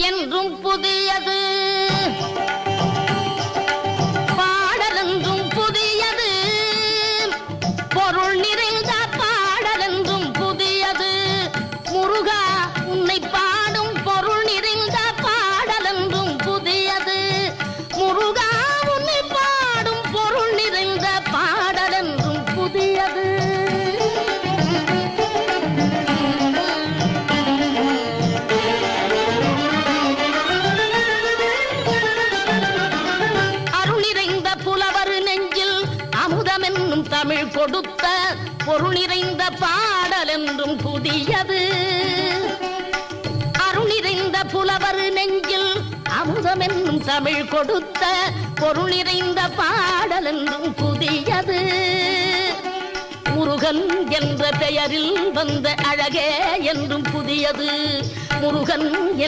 என்றும் புதியது, பாடலென்றும் புதியது, பொருள் நிறைந்த பாடலென்றும் புதியது. முருகா உன்னை பாடும் பொருள் நிறைந்த பாடலென்றும் புதியது. முருகா உன்னை பாடும் பொருள் நிறைந்த பாடலென்றும் புதியது. தமிழ் கொடுத்த பொருள் நிறைந்த பாடல் என்றும் புதியது. அருள் நிறைந்த புலவர் நெஞ்சில் அமுதம் என்னும் தமிழ் கொடுத்த பொருள் நிறைந்த பாடல் என்றும் புதியது. முருகன் என்ற பெயரில் வந்த அழகே என்றும் புதியது. முருகன்